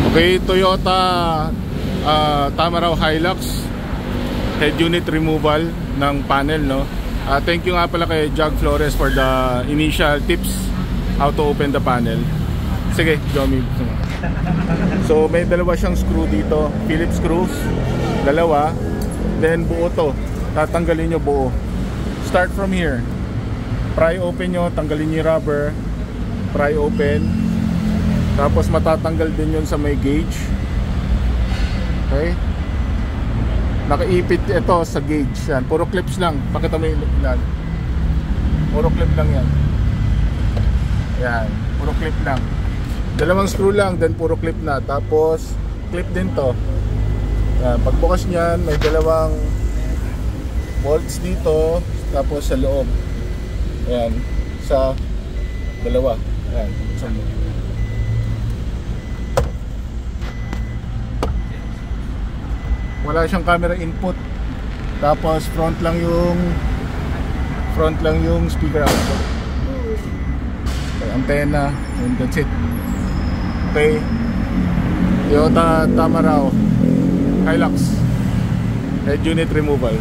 Okay, Toyota Tamaraw Hilux head unit removal ng panel, no? Thank you nga pala kay Jag Flores for the initial tips how to open the panel. Sige, Jomi. So may dalawa siyang screw dito, Phillips screws, dalawa. Then buo to, tatanggalin nyo buo. Start from here, pry open nyo, tanggalin nyo yung rubber, pry open. Tapos matatanggal din yun sa may gauge. Okay, nakaipit ito sa gauge yan. Puro clips lang, pakita mo yung ilan. Puro clip lang yan. Yan, puro clip lang. Dalawang screw lang, then puro clip na. Tapos clip din to. Yan, pagbukas niyan may dalawang bolts dito, tapos sa loob. Yan, sa dalawa. Yan, sa loob. Wala siyang camera input. Tapos front lang yung speaker output. Okay, antenna, and that's it. Okay, Toyota Tamaraw Hilux head unit removal.